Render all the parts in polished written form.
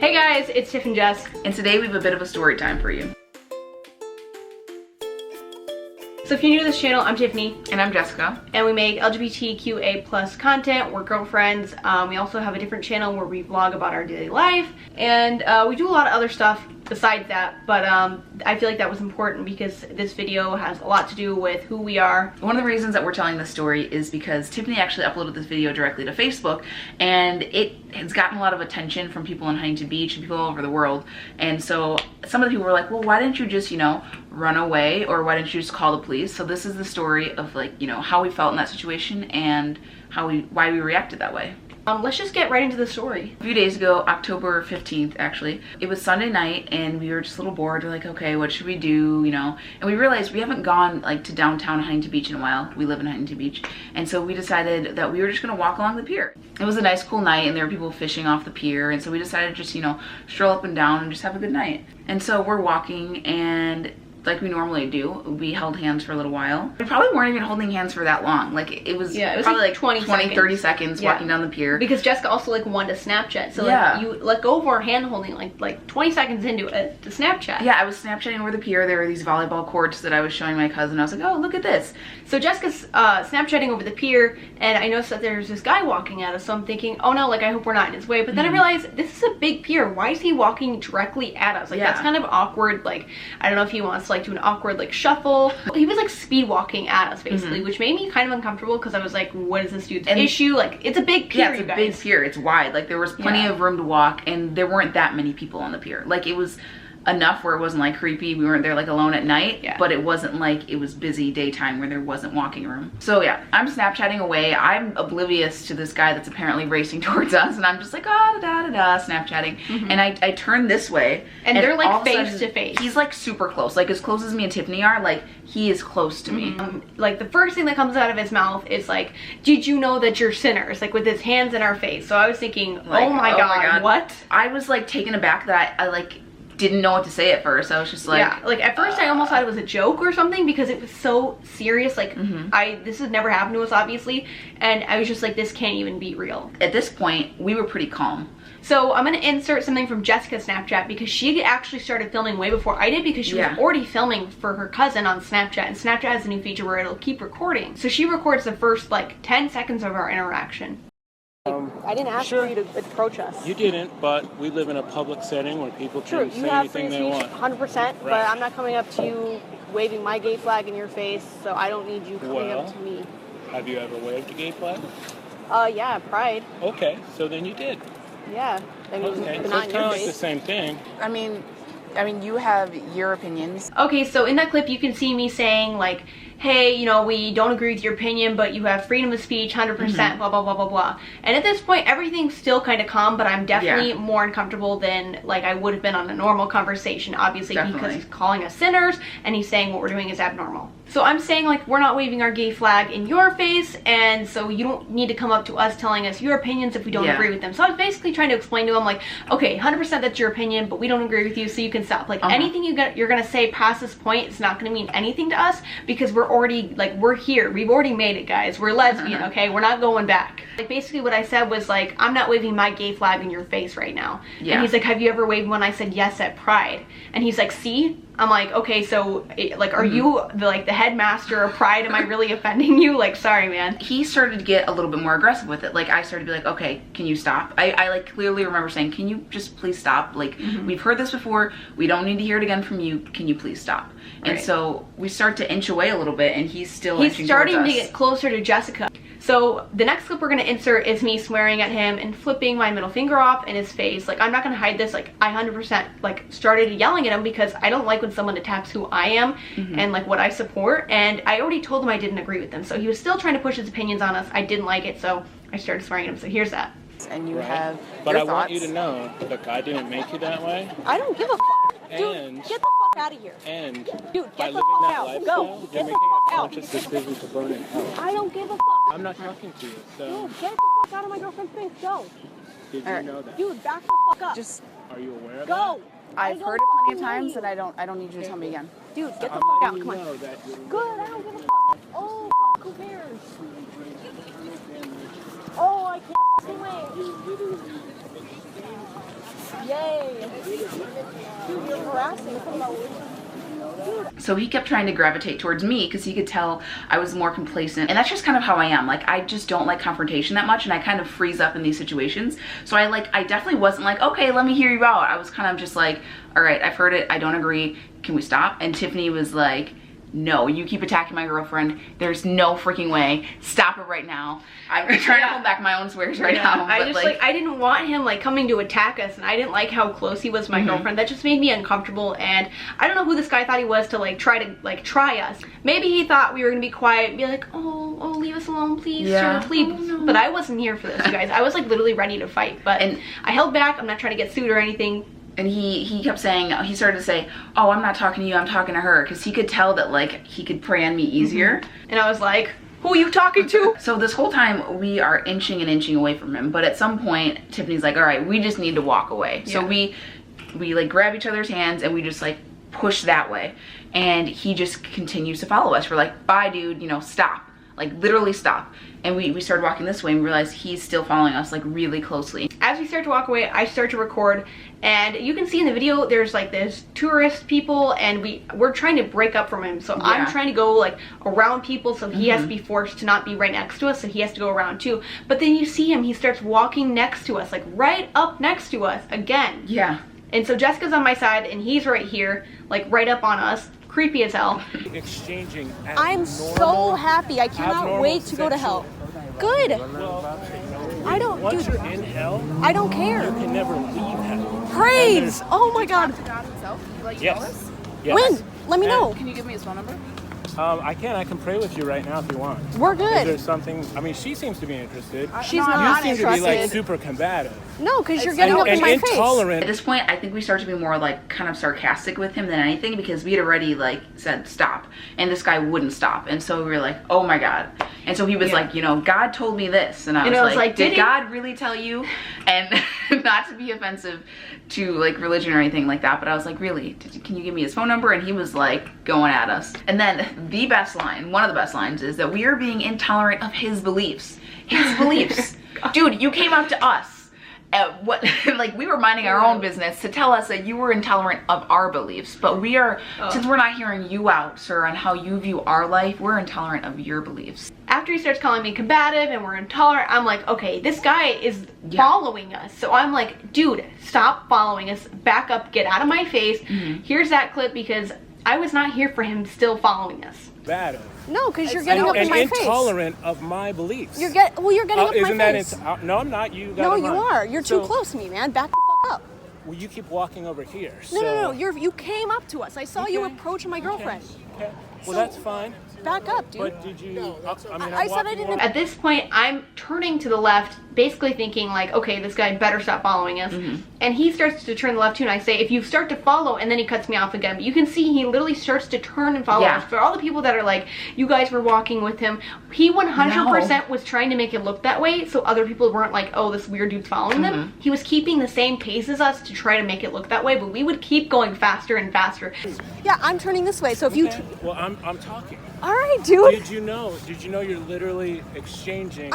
Hey guys, it's Tiff and Jess. And today we have a bit of a story time for you. So if you're new to this channel, I'm Tiffany. And I'm Jessica. And we make LGBTQA+ content. We're girlfriends. We also have a different channel where we vlog about our daily life. And we do a lot of other stuff besides that. But I feel like that was important because this video has a lot to do with who we are. One of the reasons that we're telling this story is because Tiffany actually uploaded this video directly to Facebook. And it has gotten a lot of attention from people in Huntington Beach and people all over the world. And so some of the people were like, well, why didn't you just, run away, or why didn't you just call the police? So this is the story of how we felt in that situation and why we reacted that way. Let's just get right into the story. A few days ago, October 15th actually, it was Sunday night and we were just a little bored. We're like, okay, what should we do, And we realized we haven't gone to downtown Huntington Beach in a while. We live in Huntington Beach. And so we decided that we were just gonna walk along the pier. It was a nice cool night and there were people fishing off the pier. And so we decided to just, stroll up and down and just have a good night. And so we're walking, and like we normally do, we held hands for a little while. We probably weren't even holding hands for that long. It was probably like 20 30 seconds walking down the pier. Because Jessica also wanted to Snapchat. So you let go of our hand holding like 20 seconds into it to Snapchat. Yeah, I was Snapchatting over the pier. There were these volleyball courts that I was showing my cousin. I was like, oh, look at this. So Jessica's Snapchatting over the pier, and I noticed that there's this guy walking at us. So I'm thinking, oh no, I hope we're not in his way. But then I realized this is a big pier. Why is he walking directly at us? That's kind of awkward. I don't know if he wants to do an awkward shuffle. He was speed walking at us basically, which made me kind of uncomfortable because I was like, what is this dude's issue? It's a big pier. Yeah, it's a big pier. It's wide. There was plenty of room to walk, and there weren't that many people on the pier. It was enough where it wasn't creepy. We weren't there alone at night, but it wasn't it was busy daytime where there wasn't walking room. So yeah, I'm Snapchatting away. I'm oblivious to this guy that's apparently racing towards us, and I'm just Snapchatting. And I turn this way, and they're face to face. He's super close, as close as me and Tiffany are. He is close to me. The first thing that comes out of his mouth is did you know that you're sinners? With his hands in our face. So I was thinking, oh my god, what? I was taken aback that I didn't know what to say at first. I was just at first I almost thought it was a joke or something because it was so serious. This has never happened to us, obviously, and I was just this can't even be real. At this point, we were pretty calm. So I'm gonna insert something from Jessica's Snapchat because she actually started filming way before I did because she was already filming for her cousin on Snapchat, and Snapchat has a new feature where it'll keep recording. So she records the first 10 seconds of our interaction. I didn't ask for you to approach us. You didn't, but we live in a public setting where people can say anything they want. 100%, right. But I'm not coming up to you waving my gay flag in your face, so I don't need you coming up to me. Have you ever waved a gay flag? Yeah, Pride. Okay, so then you did. Yeah, I mean, okay, so it's kind of the same thing. I mean, you have your opinions. Okay, so in that clip, you can see me saying hey, we don't agree with your opinion, but you have freedom of speech, 100%, blah, blah, blah, blah, blah. And at this point, everything's still kind of calm, but I'm definitely more uncomfortable than I would have been on a normal conversation, obviously, because he's calling us sinners, and he's saying what we're doing is abnormal. So I'm saying we're not waving our gay flag in your face, and so you don't need to come up to us telling us your opinions if we don't agree with them. So I was basically trying to explain to him okay, 100% that's your opinion, but we don't agree with you, so you can stop. Anything you're gonna say past this point, it's not gonna mean anything to us because we're already we're here. We've already made it, guys. We're lesbian, okay? We're not going back. Basically what I said was I'm not waving my gay flag in your face right now. And he's have you ever waved one? I said yes at Pride. And he's see? I'm okay, so are you the headmaster of Pride? Am I really offending you? Sorry, man. He started to get a little bit more aggressive with it. I started to be okay, can you stop? I clearly remember saying, can you just please stop? We've heard this before. We don't need to hear it again from you. Can you please stop? And so we start to inch away a little bit, and he's starting to get closer to Jessica. So the next clip we're gonna insert is me swearing at him and flipping my middle finger off in his face. I'm not gonna hide this. I 100% started yelling at him because I don't like when someone attacks who I am and what I support. And I already told him I didn't agree with them. So he was still trying to push his opinions on us. I didn't like it, so I started swearing at him. So here's that. And you have but your I thoughts. want you to know the guy didn't make you that way. I don't give a fuck. Dude, get the fuck out of here. And dude, by get the living fuck that out. lifestyle, Go. you're Get making the a fuck out. conscious decision to burn in hell. I don't give a fuck. I'm not talking to you, so. Dude, get the fuck out of my girlfriend's face. Go. Did you know that? Dude, back the fuck up. Are you aware of Go. that? I've heard it plenty of times, and I don't need you to tell me again. Dude, get the I'm fuck out. letting Come you on. know that you're Good, I don't give a fuck. Oh, fuck, who cares? Oh, I can't fucking wait. Yay. You're harassing. So he kept trying to gravitate towards me because he could tell I was more complacent. And that's just kind of how I am. Like, I just don't like confrontation that much, and I kind of freeze up in these situations. So I definitely wasn't like, okay, let me hear you out. I was kind of just like, all right, I've heard it. I don't agree. Can we stop? And Tiffany was like, no, you keep attacking my girlfriend. There's no freaking way. Stop it right now. I'm trying to hold back my own swears right now. I just like, I didn't want him like coming to attack us, and I didn't like how close he was to my girlfriend. That just made me uncomfortable, and I don't know who this guy thought he was to like try us. Maybe he thought we were gonna be quiet and be like, oh, leave us alone, please, sir, please. Oh, no. But I wasn't here for this, you guys. I was like literally ready to fight, but I held back. I'm not trying to get sued or anything. And he kept saying, he started to say, oh, I'm not talking to you, I'm talking to her, because he could tell that like he could prey on me easier. And I was like, who are you talking to? So this whole time we are inching and inching away from him, but at some point Tiffany's like, all right, we just need to walk away. Yeah. So we like grab each other's hands and we just like push that way, and he just continues to follow us. We're like, bye dude, you know, stop. Like literally stop. And we started walking this way and realized he's still following us like really closely. As we start to walk away, I start to record, and you can see in the video there's like this tourist people, and we're trying to break up from him. So yeah. I'm trying to go like around people, so he has to be forced to not be right next to us, so he has to go around too. But then you see him, he starts walking next to us, like right up next to us again. Yeah. And so Jessica's on my side and he's right here, like right up on us. Creepy as hell. Exchanging. I'm so happy. I cannot wait to go to hell. Good. Well, I don't. Once dude, you're in hell, I don't care. You can never leave hell. Praise! Oh my God. God himself? Like, Yes. When? Let me know. Can you give me his phone number? I can pray with you right now if you want. We're good. Is there something? I mean, she seems to be interested. She's not You seem interested. to be like super combative. No, because you're getting up in my intolerant. At this point, I think we start to be more like kind of sarcastic with him than anything, because we had already like said stop, and this guy wouldn't stop, and so we were like, oh my God. And so he was like, you know, God told me this, and I was like, did God really tell you? And not to be offensive to like religion or anything like that, but I was like, really? Can you give me his phone number? And he was like going at us. And then the best line, one of the best lines, is that we are being intolerant of his beliefs. His beliefs. Dude, you came up to us. Like we were minding our own business to tell us that you were intolerant of our beliefs, but we are, since we're not hearing you out, sir, on how you view our life, we're intolerant of your beliefs. After he starts calling me combative and we're intolerant, I'm like, okay, this guy is following us. So I'm like, dude, stop following us, back up, get out of my face. Here's that clip, because I was not here for him still following us. Bad. No, because you're getting up in my face. Intolerant of my beliefs. You're getting up in my face. No, I'm not. You. No, you are. You're too close to me, man. Back the fuck up. Well, you keep walking over here. No. You came up to us. I saw you approaching my girlfriend. Okay. Well, that's fine. Back up, dude. But did you? I said I didn't. At this point, I'm turning to the left, basically thinking like, okay, this guy better stop following us. And he starts to turn to the left too, and I say, if you start to follow, and then he cuts me off again. But you can see he literally starts to turn and follow us. For all the people that are like, you guys were walking with him, he 100% was trying to make it look that way, so other people weren't like, oh, this weird dude's following them. He was keeping the same pace as us to try to make it look that way, but we would keep going faster and faster. Yeah, I'm turning this way, so if you... Well, I'm talking. All right, dude. Did you know you're literally exchanging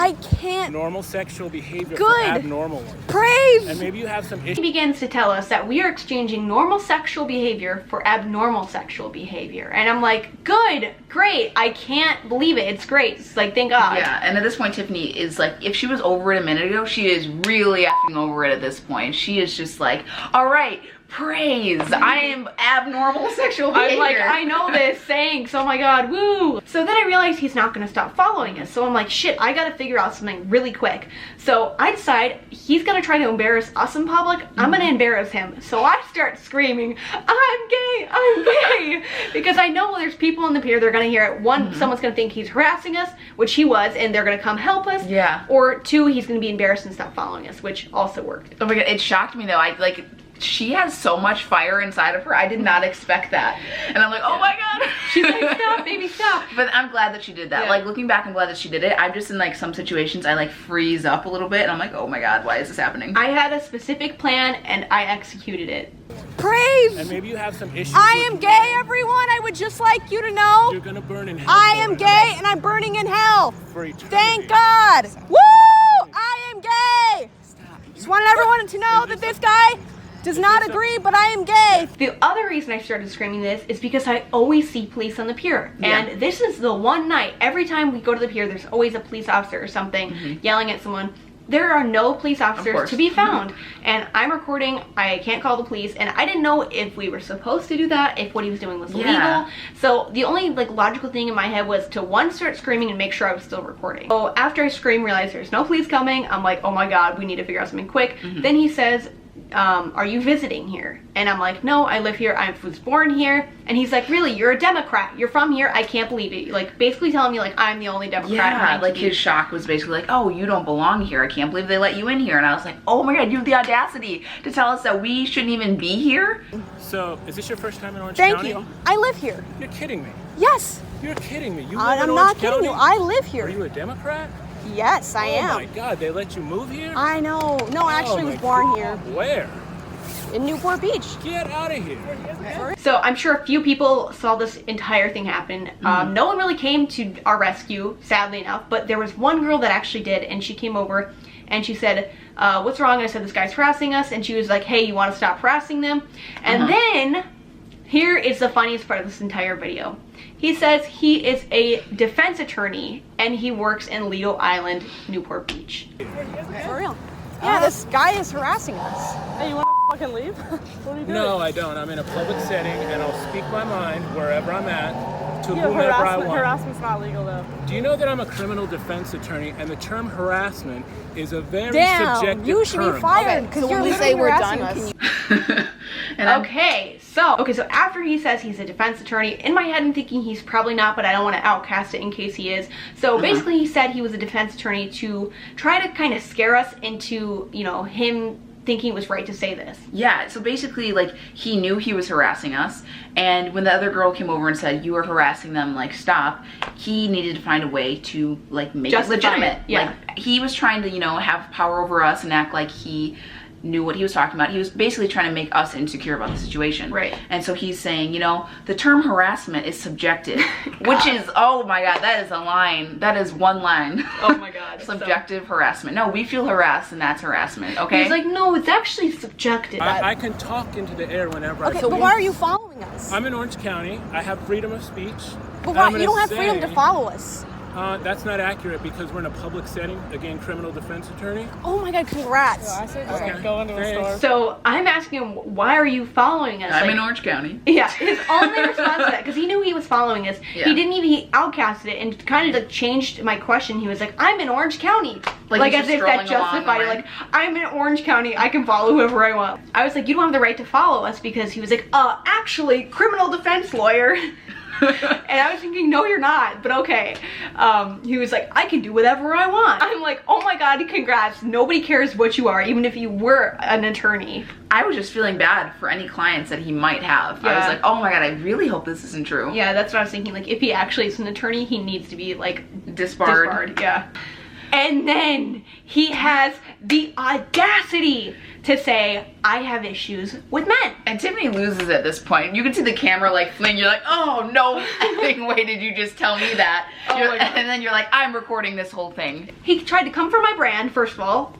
normal sexual behavior for abnormal ones? Praise! And maybe you have some issues. He begins to tell us that we are exchanging normal sexual behavior for abnormal sexual behavior. And I'm like, good, great. I can't believe it. It's great. It's like, thank God. Yeah, and at this point, Tiffany is like, if she was over it a minute ago, she is really effing over it at this point. She is just like, all right, praise, I am abnormal sexual behavior. I'm like, I know this, thanks, oh my God, woo. So then I realized he's not gonna stop following us. So I'm like, shit, I gotta figure out something really quick. So I decide he's gonna try to embarrass us in public. I'm gonna embarrass him. So I start screaming, I'm gay, because I know there's people in the pier, they're gonna hear it. One, someone's gonna think he's harassing us, which he was, and they're gonna come help us. Yeah. Or two, he's gonna be embarrassed and stop following us, which also worked. Oh my God, it shocked me though. She has so much fire inside of her. I did not expect that. And I'm like, oh my God. She's like, stop, baby, stop. But I'm glad that she did that. Like, looking back, I'm glad that she did it. I'm just in like some situations, I like freeze up a little bit and I'm like, oh my God, why is this happening? I had a specific plan and I executed it. Praise! And maybe you have some issues. I am gay, everyone. I would just like you to know. You're gonna burn in hell. I am gay and I'm burning in hell. For eternity. Thank God. Woo! I am gay. Stop. Just wanted everyone to know that this guy does not agree, but I am gay. The other reason I started screaming this is because I always see police on the pier. And this is the one night, every time we go to the pier, there's always a police officer or something yelling at someone. There are no police officers to be found. And I'm recording, I can't call the police, and I didn't know if we were supposed to do that, if what he was doing was illegal. So the only like logical thing in my head was to one, start screaming and make sure I was still recording. So after I scream, realize there's no police coming, I'm like, oh my god, we need to figure out something quick. Then he says, are you visiting here? And I'm like, no, I live here, I was born here. And he's like, really, you're a Democrat, you're from here, I can't believe it. Like basically telling me like I'm the only Democrat. Like his shock was basically like, oh, you don't belong here, I can't believe they let you in here. And I was like, oh my god, you have the audacity to tell us that we shouldn't even be here. So is this your first time in Orange County? Thank you. I live here. You're kidding me. Yes. You're kidding me. You live I'm in not Orange kidding County? you. I live here. Are you a Democrat? Yes, I am. Oh my god, they let you move here? I know. No, I actually was born here. Where? In Newport Beach. Get out of here. So I'm sure a few people saw this entire thing happen. No one really came to our rescue, sadly enough, but there was one girl that actually did, and she came over and she said, what's wrong? And I said, this guy's harassing us. And she was like, hey, you want to stop harassing them? And then, here is the funniest part of this entire video. He says he is a defense attorney and he works in Lido Island, Newport Beach. For real. Yeah, this guy is harassing us. Hey, you want to fucking leave? What are you doing? No, I don't. I'm in a public setting and I'll speak my mind wherever I'm at to whomever I want. Harassment's not legal though. Do you know that I'm a criminal defense attorney and the term harassment is a very subjective term? You should be fired because you're literally harassing us. Okay, so after he says he's a defense attorney, in my head I'm thinking he's probably not, but I don't want to outcast it in case he is. So basically he said he was a defense attorney to try to kind of scare us into, you know, him thinking it was right to say this. Yeah, so basically like he knew he was harassing us, and when the other girl came over and said you are harassing them, like stop, he needed to find a way to like make it legitimate. Like he was trying to, you know, have power over us and act like he knew what he was talking about. He was basically trying to make us insecure about the situation. Right. And so he's saying, you know, the term harassment is subjective, which is, oh my god, that is a line. That is one line. Oh my god. Subjective harassment. No, we feel harassed and that's harassment, okay? He's like, no, it's actually subjective. I can talk into the air whenever I Okay, but why are you following us? I'm in Orange County. I have freedom of speech. But why? You don't have freedom to follow us. That's not accurate because we're in a public setting. Again, criminal defense attorney. Oh my god, congrats. So I say just like go into a store. So I'm asking him, why are you following us? I'm in Orange County. Yeah, his only response to that, because he knew he was following us, he didn't even, he outcasted it and kind of like changed my question. He was like, I'm in Orange County. Like as if that justified it. Like, I'm in Orange County, I can follow whoever I want. I was like, you don't have the right to follow us, because he was like, actually, criminal defense lawyer. And I was thinking, no, you're not, but okay. He was like, I can do whatever I want. I'm like, oh my god, congrats. Nobody cares what you are, even if you were an attorney. I was just feeling bad for any clients that he might have. I was like, oh my god, I really hope this isn't true. Yeah, that's what I was thinking. Like, if he actually is an attorney, he needs to be like disbarred. Yeah. And then he has the audacity to say, I have issues with men. And Tiffany loses at this point. You can see the camera like fling. You're like, oh no effing way did you just tell me that? And then you're like, I'm recording this whole thing. He tried to come for my brand, first of all.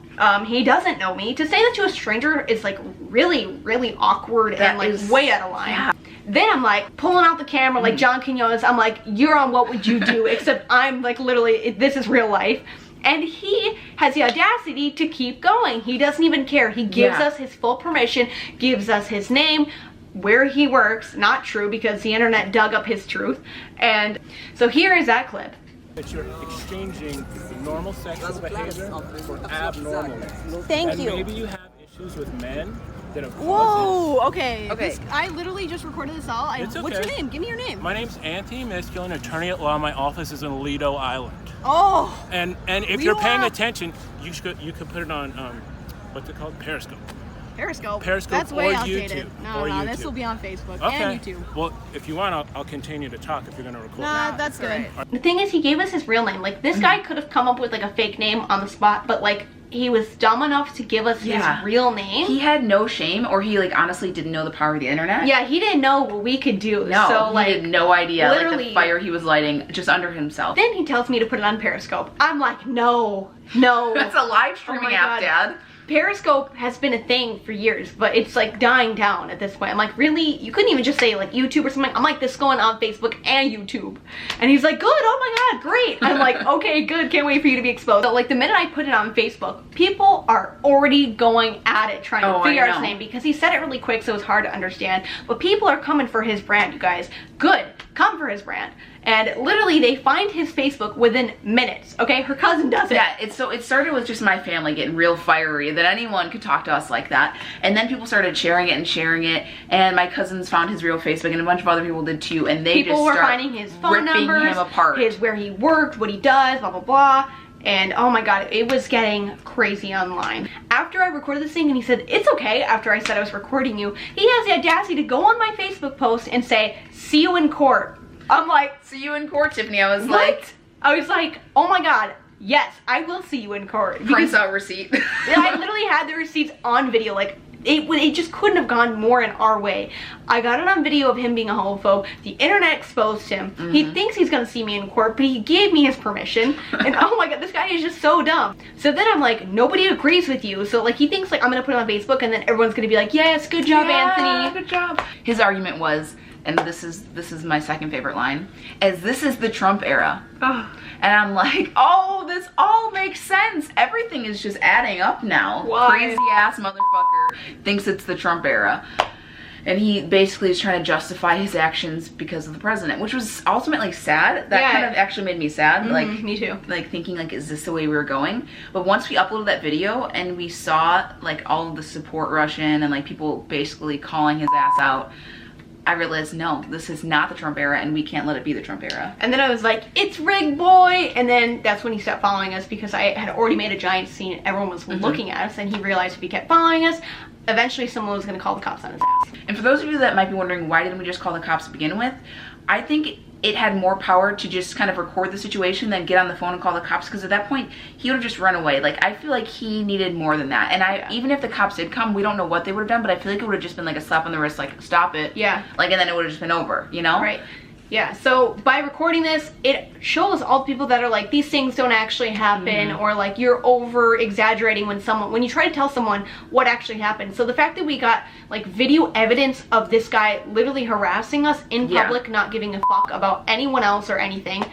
He doesn't know me. To say that to a stranger is like really, really awkward and like way out of line. Yeah. Then I'm like pulling out the camera like John Quinones. I'm like, you're on What Would You Do? Except I'm like literally, this is real life. And he has the audacity to keep going. He doesn't even care. He gives us his full permission, gives us his name, where he works. Not true, because the internet dug up his truth. And so here is that clip. That you're exchanging normal sexual behavior for abnormal. Thank you. Maybe you have issues with men that have Whoa, okay. I literally just recorded this all. It's okay. What's your name? Give me your name. My name's Anthony Misculin, attorney at law. My office is in Lido Island. Oh. And if you're paying attention, you could put it on what's it called? Periscope. Periscope. That's way outdated. YouTube. No, this will be on Facebook and YouTube. Well, if you want, I'll continue to talk if you're gonna record. Nah, that's good. Right. The thing is, he gave us his real name. Like, this guy could have come up with like a fake name on the spot, but like, he was dumb enough to give us his real name. He had no shame, or he like honestly didn't know the power of the internet. Yeah, he didn't know what we could do. No, so, like, he had no idea. Literally, like the fire he was lighting just under himself. Then he tells me to put it on Periscope. I'm like, no. That's a live streaming app, Dad. Periscope has been a thing for years, but it's like dying down at this point. I'm like, really? You couldn't even just say like YouTube or something? I'm like, this is going on Facebook and YouTube. And he's like, good, oh my God, great. I'm like, okay, good, can't wait for you to be exposed. So like the minute I put it on Facebook, people are already going at it, trying to figure out his name, because he said it really quick so it's hard to understand. But people are coming for his brand, you guys. Good, come for his brand. And literally they find his Facebook within minutes, okay? Her cousin does it. Yeah, it started with just my family getting real fiery that anyone could talk to us like that. And then people started sharing it and sharing it. And my cousins found his real Facebook, and a bunch of other people did too. And they people were finding his phone numbers, him apart. His where he worked, what he does, blah, blah, blah. And oh my God, it was getting crazy online. After I recorded this thing and he said, it's okay, after I said I was recording you, he has the audacity to go on my Facebook post and say, see you in court. I'm like, see you in court, Tiffany. I was like, oh my God, yes, I will see you in court. Prints out receipt. I literally had the receipts on video. Like, it just couldn't have gone more in our way. I got it on video of him being a homophobe. The internet exposed him. He thinks he's gonna see me in court, but he gave me his permission. And oh my God, this guy is just so dumb. So then I'm like, nobody agrees with you. So like he thinks like I'm gonna put it on Facebook and then everyone's gonna be like, yes, good job, Anthony. Good job. His argument was, and this is my second favorite line, as this is the Trump era. Oh. And I'm like, oh, this all makes sense. Everything is just adding up now. Why? Crazy ass motherfucker thinks it's the Trump era. And he basically is trying to justify his actions because of the president, which was ultimately sad. That kind of actually made me sad. Like, me too. Like thinking like, is this the way we were going? But once we uploaded that video and we saw like all of the support rush in and like people basically calling his ass out, I realized, no, this is not the Trump era and we can't let it be the Trump era. And then I was like, it's rigged, boy. And then that's when he stopped following us because I had already made a giant scene. Everyone was looking at us and he realized if he kept following us, eventually someone was gonna call the cops on his ass. And for those of you that might be wondering, why didn't we just call the cops to begin with? I think it had more power to just kind of record the situation than get on the phone and call the cops, because at that point he would have just run away. Like, I feel like he needed more than that. And even if the cops did come, we don't know what they would have done, but I feel like it would have just been like a slap on the wrist, like, stop it. Yeah. Like, and then it would have just been over, you know? Right. Yeah, so by recording this, it shows all the people that are like, these things don't actually happen, or like you're over exaggerating when you try to tell someone what actually happened. So the fact that we got like video evidence of this guy literally harassing us in public, not giving a fuck about anyone else or anything,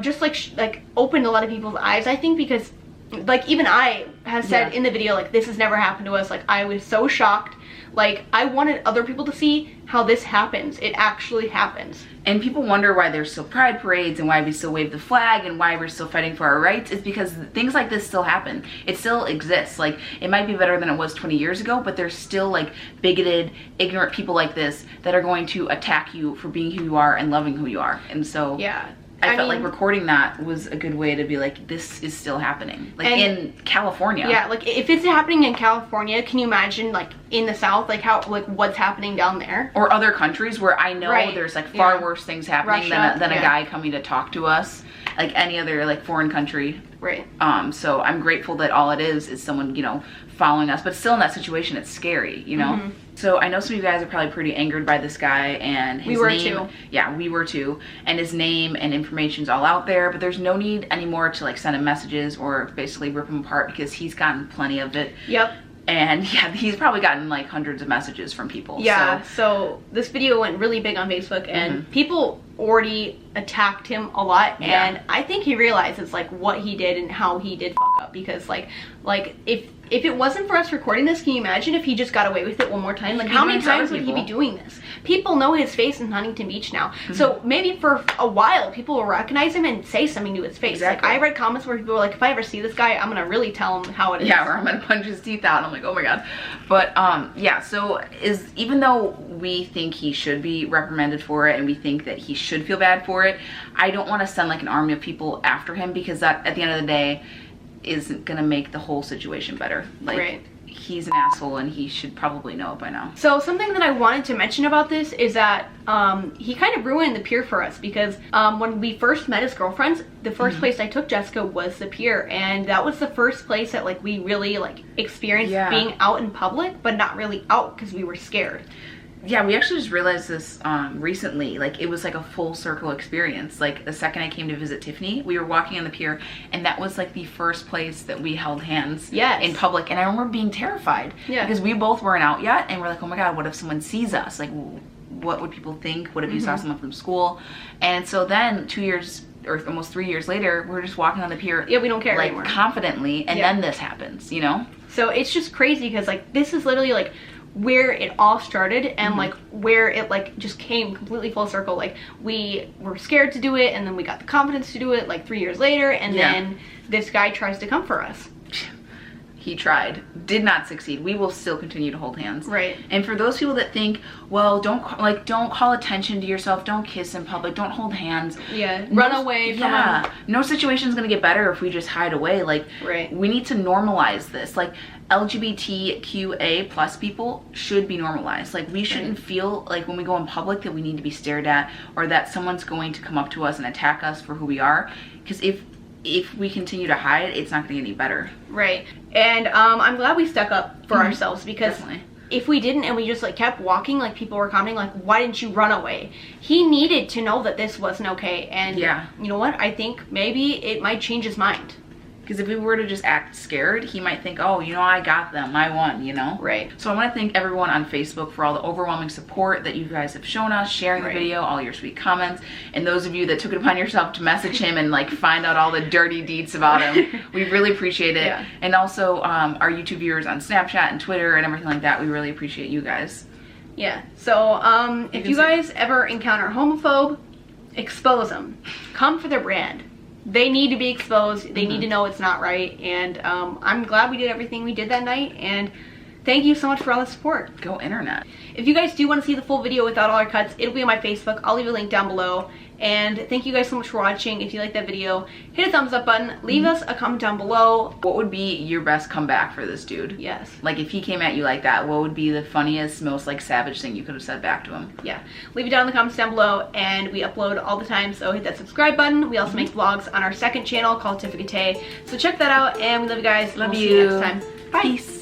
just like opened a lot of people's eyes, I think, because like even I have said in the video, like, this has never happened to us. Like, I was so shocked. Like, I wanted other people to see how this happens. It actually happens. And people wonder why there's still pride parades and why we still wave the flag and why we're still fighting for our rights. It's because things like this still happen. It still exists. Like, it might be better than it was 20 years ago, but there's still like bigoted, ignorant people like this that are going to attack you for being who you are and loving who you are. And so yeah. I felt like recording that was a good way to be like, this is still happening. Like, in California. Yeah, like if it's happening in California, can you imagine like in the South, like how, like what's happening down there? Or other countries where I know there's like far worse things happening than a guy coming to talk to us. Like any other like foreign country. Right. So I'm grateful that all it is someone, you know, following us. But still in that situation, it's scary, you know? So I know some of you guys are probably pretty angered by this guy and his name. Yeah, we were too. And his name and information's all out there, but there's no need anymore to like send him messages or basically rip him apart because he's gotten plenty of it. Yep. And yeah, he's probably gotten like hundreds of messages from people. Yeah, so this video went really big on Facebook and people already attacked him a lot, and I think he realizes like what he did and how he did fuck up, because like if it wasn't for us recording this, can you imagine if he just got away with it one more time? Like, how many times would he be doing this? People know his face in Huntington Beach now. So maybe for a while, people will recognize him and say something to his face. Exactly. Like, I read comments where people were like, if I ever see this guy, I'm gonna really tell him how it is. Yeah, or I'm gonna punch his teeth out. And I'm like, oh my God. But yeah, so even though we think he should be reprimanded for it and we think that he should feel bad for it, I don't want to send like an army of people after him, because that at the end of the day isn't gonna make the whole situation better. Like, he's an asshole and he should probably know it by now. So something that I wanted to mention about this is that he kind of ruined the pier for us, because when we first met as girlfriends, the first place I took Jessica was the pier, and that was the first place that like we really like experienced being out in public, but not really out because we were scared. Yeah, we actually just realized this recently. Like, it was like a full circle experience. Like, the second I came to visit Tiffany, we were walking on the pier, and that was like the first place that we held hands in public. And I remember being terrified because we both weren't out yet, and we're like, oh my god, what if someone sees us? Like, what would people think? What if you saw someone from school? And so then 2 years or almost 3 years later, we're just walking on the pier. Yeah, we don't care like anymore. Confidently, and then this happens, you know? So it's just crazy because like this is literally like where it all started and like where it like just came completely full circle. Like we were scared to do it, and then we got the confidence to do it like 3 years later, and then this guy tries to come for us. He tried, did not succeed. We will still continue to hold hands. Right. And for those people that think, well, don't call attention to yourself, don't kiss in public, don't hold hands. Yeah. Run away from him. No situation's gonna get better if we just hide away. Like, we need to normalize this. Like, LGBTQA plus people should be normalized. Like, we shouldn't feel like when we go in public that we need to be stared at, or that someone's going to come up to us and attack us for who we are. Because if we continue to hide, it's not gonna get any better. Right. And I'm glad we stuck up for ourselves, because if we didn't and we just like kept walking, like people were commenting like, why didn't you run away? He needed to know that this wasn't okay. And you know what? I think maybe it might change his mind. Because if we were to just act scared, he might think, oh, you know, I got them, I won, you know? Right. So I want to thank everyone on Facebook for all the overwhelming support that you guys have shown us, sharing the video, all your sweet comments, and those of you that took it upon yourself to message him and like find out all the dirty deeds about him. We really appreciate it. And also our YouTube viewers on Snapchat and Twitter and everything like that, we really appreciate you guys. Yeah. So if you guys ever encounter a homophobe, expose them. Come for their brand. They need to be exposed. They need to know it's not right. And I'm glad we did everything we did that night. And thank you so much for all the support. Go internet. If you guys do want to see the full video without all our cuts, it'll be on my Facebook. I'll leave a link down below. And thank you guys so much for watching. If you like that video, hit a thumbs up button. Leave us a comment down below. What would be your best comeback for this dude? Yes. Like, if he came at you like that, what would be the funniest, most like savage thing you could have said back to him? Yeah. Leave it down in the comments down below, and we upload all the time, so hit that subscribe button. We also make vlogs on our second channel called Tiffanytard. So check that out, and we love you guys. Love we'll you. See you next time. Bye. Peace.